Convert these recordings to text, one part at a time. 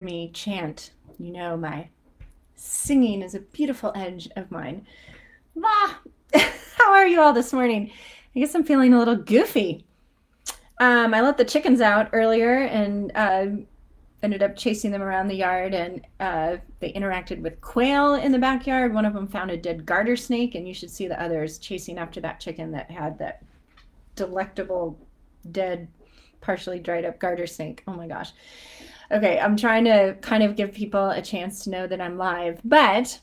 Me chant. You know, my singing is a beautiful edge of mine. Ah, how are you all this morning? I guess I'm feeling a little goofy. I let the chickens out earlier and ended up chasing them around the yard, and they interacted with quail in the backyard. One of them found a dead garter snake, and you should see the others chasing after that chicken that had that delectable, dead, partially dried up garter snake. Oh my gosh. Okay, I'm trying to kind of give people a chance to know that I'm live, but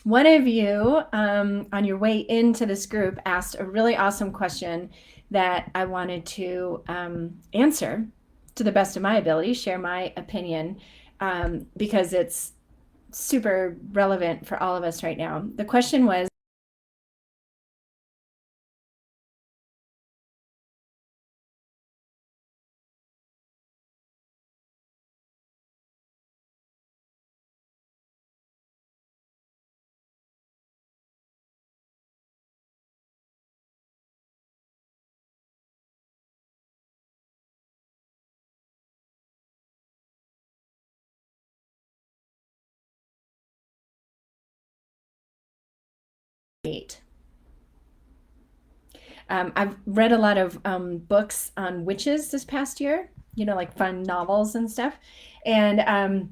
one of you on your way into this group asked a really awesome question that I wanted to answer to the best of my ability, share my opinion, because it's super relevant for all of us right now. The question was, I've read a lot of books on witches this past year, like fun novels and stuff. And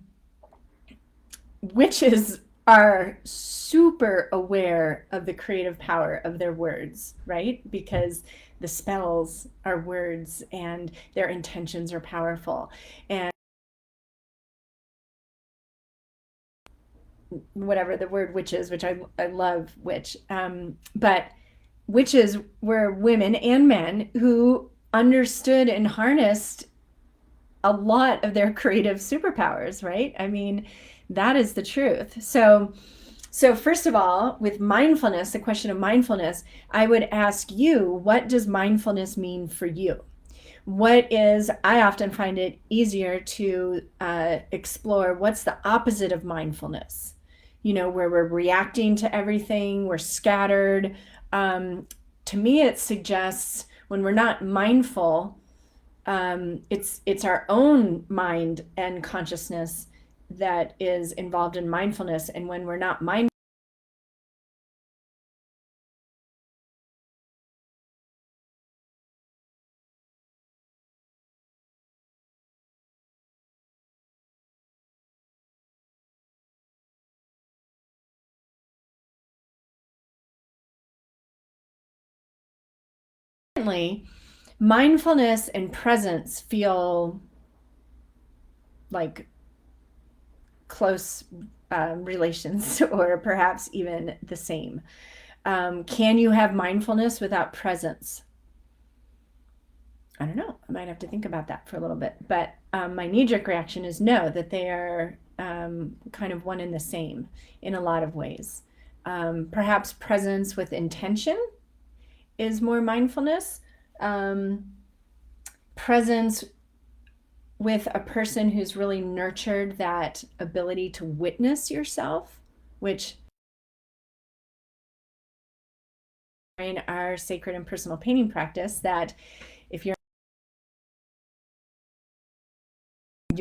witches are super aware of the creative power of their words, right? Because the spells are words and their intentions are powerful. And whatever the word witches, which I love witch, but witches were women and men who understood and harnessed a lot of their creative superpowers, right? I mean, that is the truth. So first of all, with mindfulness, the question of mindfulness, I would ask you, what does mindfulness mean for you? I often find it easier to explore what's the opposite of mindfulness, where we're reacting to everything, we're scattered. To me, it suggests when we're not mindful, it's our own mind and consciousness that is involved in mindfulness. And when we're not mindful, mindfulness and presence feel like close relations or perhaps even the same. Can you have mindfulness without presence? I don't know. I might have to think about that for a little bit. But my knee jerk reaction is no, that they are kind of one and the same in a lot of ways. Perhaps presence with intention is more mindfulness. Presence with a person who's really nurtured that ability to witness yourself, which in our sacred and personal painting practice, that if you're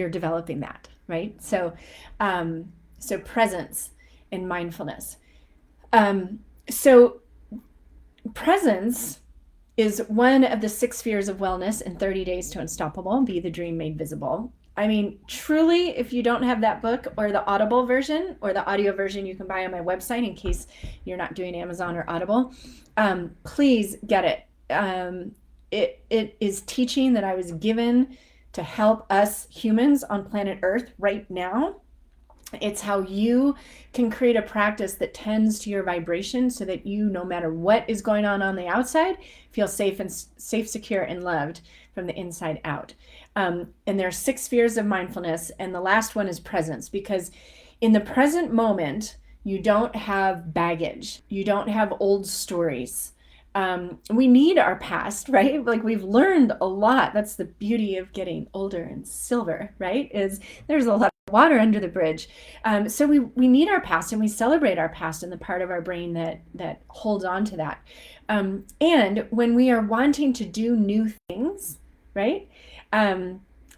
developing that, right? So presence and mindfulness. So presence is one of the 6 spheres of wellness in 30 Days to Unstoppable, Be the Dream Made Visible. I mean, truly, if you don't have that book or the Audible version or the audio version you can buy on my website in case you're not doing Amazon or Audible, please get it. It is teaching that I was given to help us humans on planet Earth right now. It's how you can create a practice that tends to your vibration so that you, no matter what is going on the outside, feel safe, secure, and loved from the inside out. And there are 6 spheres of mindfulness, and the last one is presence, because in the present moment, you don't have baggage. You don't have old stories. We need our past, right? Like, we've learned a lot. That's the beauty of getting older and silver, right? Is there's a lot of water under the bridge. So we need our past, and we celebrate our past and the part of our brain that holds on to that. And when we are wanting to do new things, right?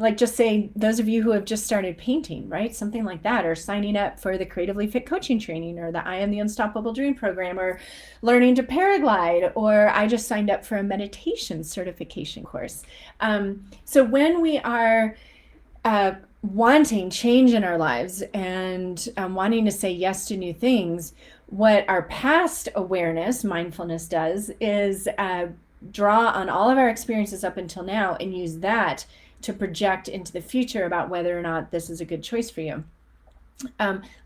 Like just say those of you who have just started painting, right? Something like that, or signing up for the Creatively Fit coaching training, or the I Am the Unstoppable Dream program, or learning to paraglide, or I just signed up for a meditation certification course. So when we are wanting change in our lives and wanting to say yes to new things, what our past awareness, mindfulness, does is draw on all of our experiences up until now and use that to project into the future about whether or not this is a good choice for you.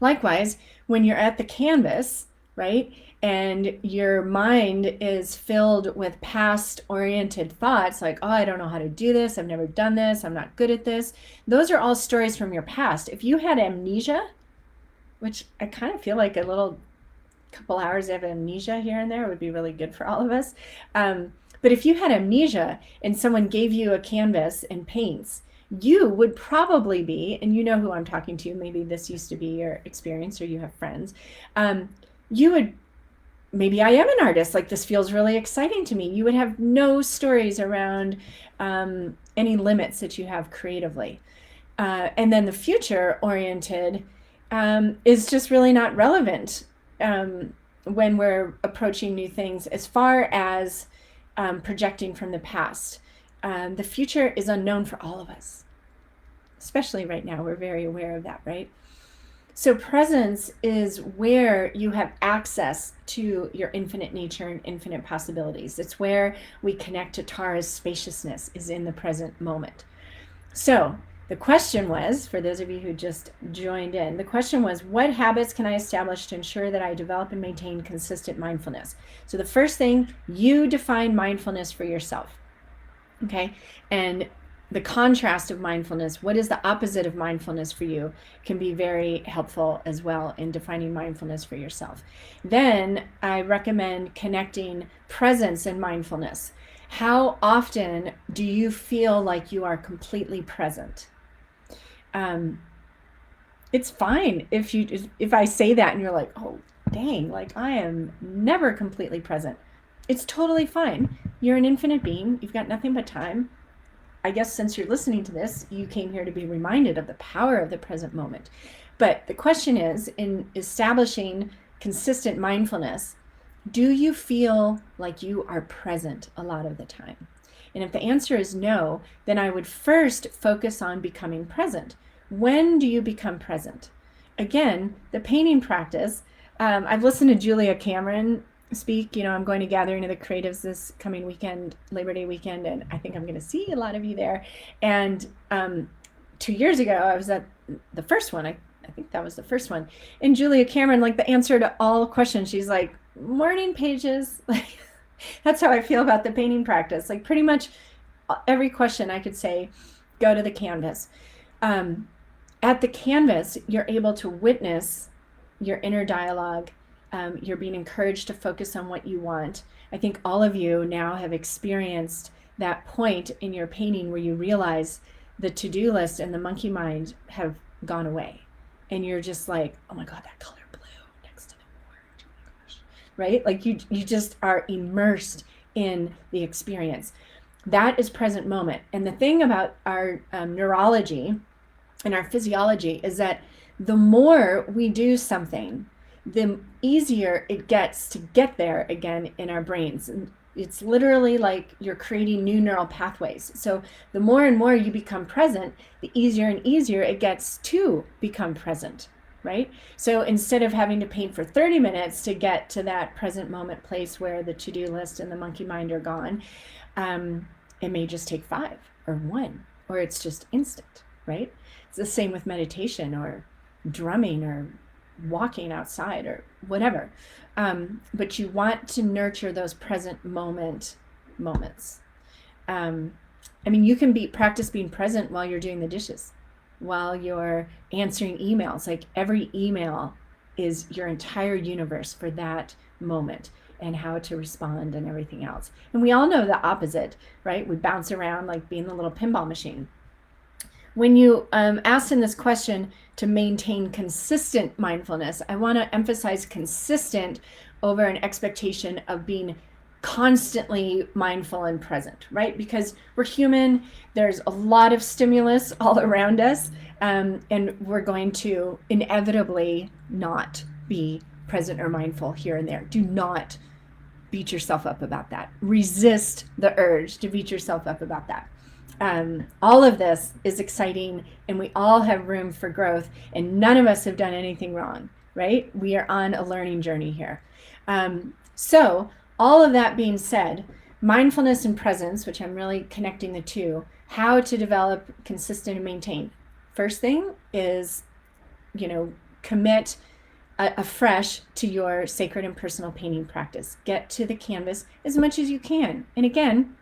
Likewise, when you're at the canvas, right, and your mind is filled with past oriented thoughts like, oh, I don't know how to do this, I've never done this, I'm not good at this. Those are all stories from your past. If you had amnesia, which I kind of feel like a little couple hours of amnesia here and there would be really good for all of us. But if you had amnesia and someone gave you a canvas and paints, you would probably be, and you know who I'm talking to, maybe this used to be your experience or you have friends, you would, maybe I am an artist, like this feels really exciting to me. You would have no stories around any limits that you have creatively. And then the future oriented is just really not relevant when we're approaching new things as far as projecting from the past. The future is unknown for all of us, especially right now. We're very aware of that, right? So presence is where you have access to your infinite nature and infinite possibilities. It's where we connect to Tara's spaciousness, is in the present moment. So the question was, for those of you who just joined in, the question was, what habits can I establish to ensure that I develop and maintain consistent mindfulness? So the first thing, you define mindfulness for yourself. Okay. And the contrast of mindfulness, what is the opposite of mindfulness for you, can be very helpful as well in defining mindfulness for yourself. Then I recommend connecting presence and mindfulness. How often do you feel like you are completely present? It's fine if I say that and you're like, oh, dang, like I am never completely present. It's totally fine. You're an infinite being. You've got nothing but time. I guess since you're listening to this, you came here to be reminded of the power of the present moment. But the question is, in establishing consistent mindfulness, do you feel like you are present a lot of the time? And if the answer is no, then I would first focus on becoming present. When do you become present? Again, the painting practice. I've listened to Julia Cameron speak. I'm going to Gathering of the Creatives this coming weekend, Labor Day weekend, and I think I'm going to see a lot of you there. And 2 years ago, I was at the first one. I think that was the first one. And Julia Cameron, like the answer to all questions, she's like, morning pages. Like, that's how I feel about the painting practice. Like pretty much every question I could say, go to the canvas. At the canvas, you're able to witness your inner dialogue. You're being encouraged to focus on what you want. I think all of you now have experienced that point in your painting where you realize the to-do list and the monkey mind have gone away. And you're just like, oh my God, that color blue next to the orange. Oh my gosh. Right? Like you just are immersed in the experience. That is present moment. And the thing about our neurology and our physiology is that the more we do something, the easier it gets to get there again in our brains. And it's literally like you're creating new neural pathways. So the more and more you become present, the easier and easier it gets to become present, right? So instead of having to paint for 30 minutes to get to that present moment place where the to-do list and the monkey mind are gone, it may just take 5 or 1, or it's just instant, right? It's the same with meditation or drumming or walking outside or whatever. But you want to nurture those present moments. You can practice being present while you're doing the dishes, while you're answering emails. Like every email is your entire universe for that moment and how to respond and everything else. And we all know the opposite, right? We bounce around like being the little pinball machine. When you asked in this question to maintain consistent mindfulness, I want to emphasize consistent over an expectation of being constantly mindful and present, right? Because we're human, there's a lot of stimulus all around us, and we're going to inevitably not be present or mindful here and there. Do not beat yourself up about that. Resist the urge to beat yourself up about that. All of this is exciting, and we all have room for growth, and none of us have done anything wrong, right? We are on a learning journey here. So all of that being said, mindfulness and presence, which I'm really connecting the two, how to develop, consistent, and maintain. First thing is, commit afresh to your sacred and personal painting practice. Get to the canvas as much as you can. And again,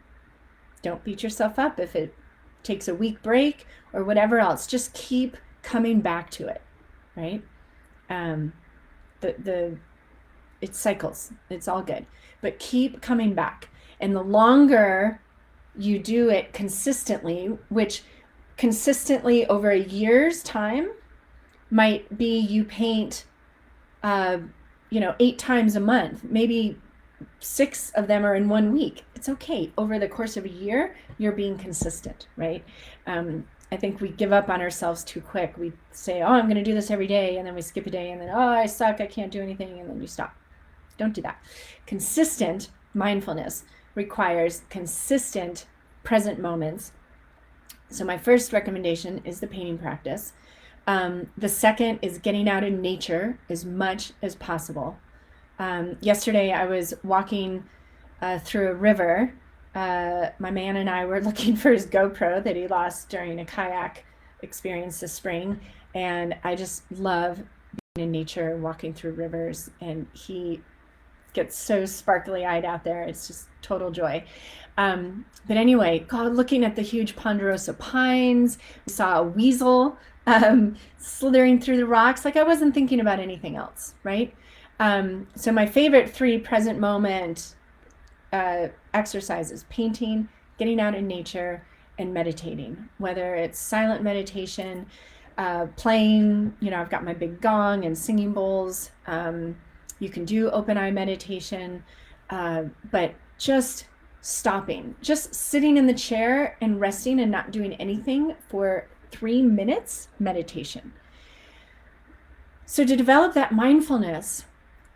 don't beat yourself up if it takes a week break or whatever else. Just keep coming back to it, right? It cycles. It's all good. But keep coming back. And the longer you do it consistently, which consistently over a year's time might be you paint 8 times a month, maybe 6 of them are in 1 week. It's okay. Over the course of a year, you're being consistent, right? I think we give up on ourselves too quick. We say, oh, I'm going to do this every day. And then we skip a day and then, oh, I suck. I can't do anything. And then you stop. Don't do that. Consistent mindfulness requires consistent present moments. So my first recommendation is the painting practice. The second is getting out in nature as much as possible. Yesterday I was walking through a river. My man and I were looking for his GoPro that he lost during a kayak experience this spring. And I just love being in nature, walking through rivers, and he gets so sparkly eyed out there. It's just total joy. But anyway, God, looking at the huge ponderosa pines, we saw a weasel slithering through the rocks. Like I wasn't thinking about anything else, right? So my favorite 3 present moment exercises: painting, getting out in nature, and meditating. Whether it's silent meditation, playing, I've got my big gong and singing bowls. You can do open eye meditation, but just stopping, just sitting in the chair and resting and not doing anything for 3 minutes, meditation. So to develop that mindfulness,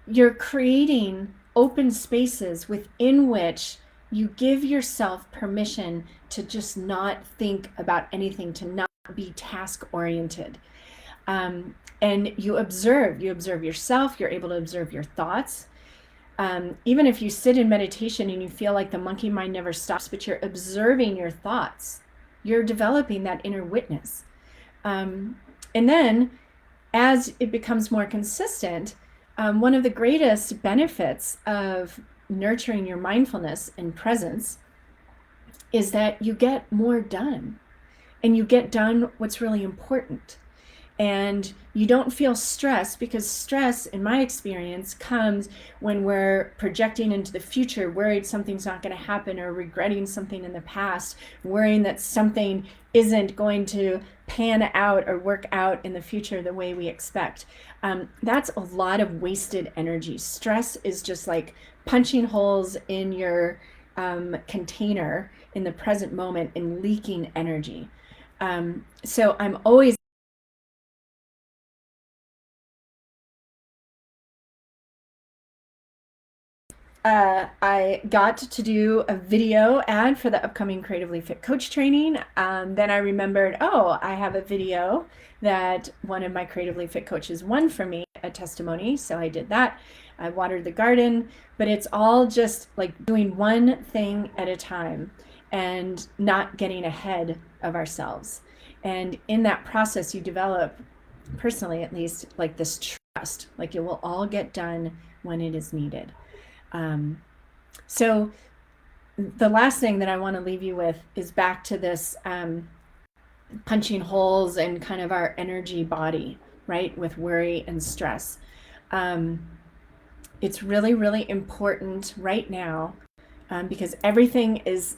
you're creating open spaces within which you give yourself permission to just not think about anything, to not be task oriented. And you observe yourself, you're able to observe your thoughts. Even if you sit in meditation and you feel like the monkey mind never stops, but you're observing your thoughts, you're developing that inner witness. And then as it becomes more consistent, one of the greatest benefits of nurturing your mindfulness and presence is that you get more done, and you get done what's really important. And you don't feel stress, because stress, in my experience, comes when we're projecting into the future, worried something's not going to happen, or regretting something in the past, worrying that something isn't going to pan out or work out in the future the way we expect. That's a lot of wasted energy. Stress is just like punching holes in your container in the present moment and leaking energy. So I'm always I got to do a video ad for the upcoming Creatively Fit Coach training. Then I remembered, oh, I have a video that one of my Creatively Fit coaches won for me, a testimony. So I did that. I watered the garden, but it's all just like doing one thing at a time and not getting ahead of ourselves. And in that process, you develop, personally at least, like this trust, like it will all get done when it is needed. So the last thing that I want to leave you with is back to this punching holes in kind of our energy body, right, with worry and stress. It's really, really important right now because everything is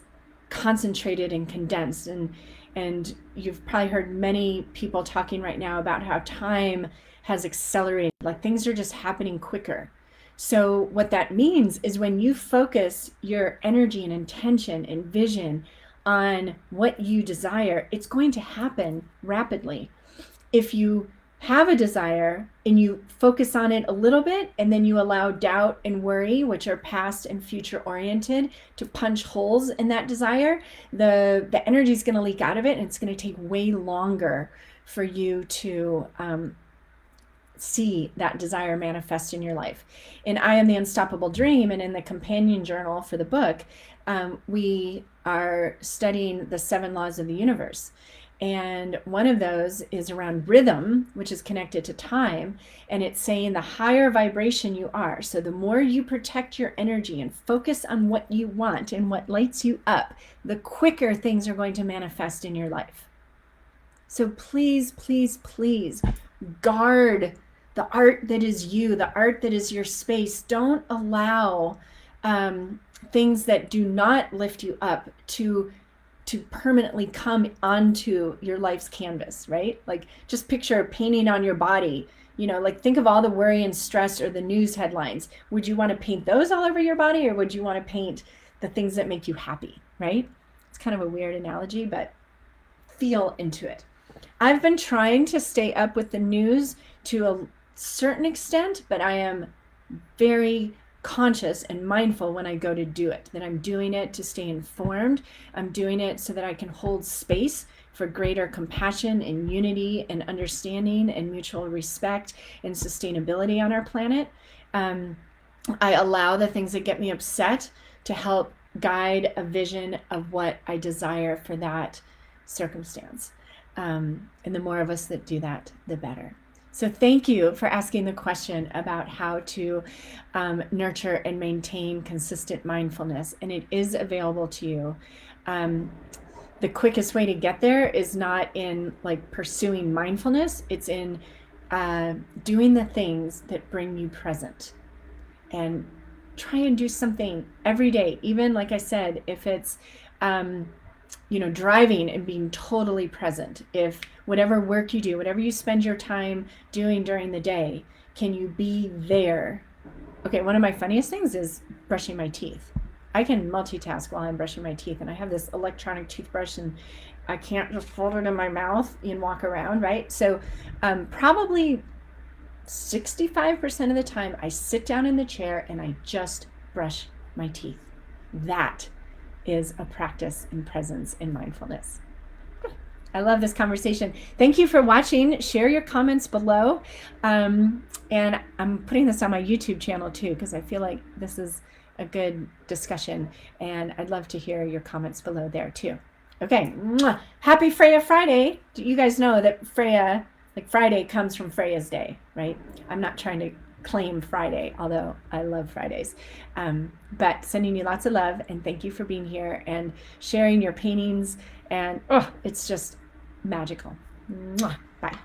concentrated and condensed, and you've probably heard many people talking right now about how time has accelerated, like things are just happening quicker. So what that means is when you focus your energy and intention and vision on what you desire, it's going to happen rapidly. If you have a desire and you focus on it a little bit, and then you allow doubt and worry, which are past and future oriented, to punch holes in that desire, the energy is going to leak out of it, and it's going to take way longer for you to see that desire manifest in your life. In I Am the Unstoppable Dream, and in the companion journal for the book, we are studying the 7 laws of the universe. And one of those is around rhythm, which is connected to time. And it's saying the higher vibration you are, so the more you protect your energy and focus on what you want and what lights you up, the quicker things are going to manifest in your life. So please, please, please guard the art that is you, the art that is your space. Don't allow things that do not lift you up to permanently come onto your life's canvas, right? Like, just picture a painting on your body. Like, think of all the worry and stress or the news headlines. Would you want to paint those all over your body, or would you want to paint the things that make you happy, right? It's kind of a weird analogy, but feel into it. I've been trying to stay up with the news to a certain extent, but I am very conscious and mindful when I go to do it, that I'm doing it to stay informed. I'm doing it so that I can hold space for greater compassion and unity and understanding and mutual respect and sustainability on our planet. I allow the things that get me upset to help guide a vision of what I desire for that circumstance. And the more of us that do that, the better. So thank you for asking the question about how to nurture and maintain consistent mindfulness. And it is available to you. The quickest way to get there is not in like pursuing mindfulness. It's in doing the things that bring you present. And try and do something every day. Even, like I said, if it's driving and being totally present. If whatever work you do, whatever you spend your time doing during the day, can you be there? Okay, one of my funniest things is brushing my teeth. I can multitask while I'm brushing my teeth, and I have this electronic toothbrush, and I can't just hold it in my mouth and walk around, right? So probably 65% of the time I sit down in the chair and I just brush my teeth. That is a practice in presence in mindfulness. I love this conversation. Thank you for watching. Share your comments below. And I'm putting this on my YouTube channel too, because I feel like this is a good discussion, and I'd love to hear your comments below there too. Okay, happy Freya Friday. Do you guys know that Freya, like Friday, comes from Freya's day, right? I'm not trying to claim Friday, although I love Fridays. But sending you lots of love, and thank you for being here and sharing your paintings. And it's just magical. Bye.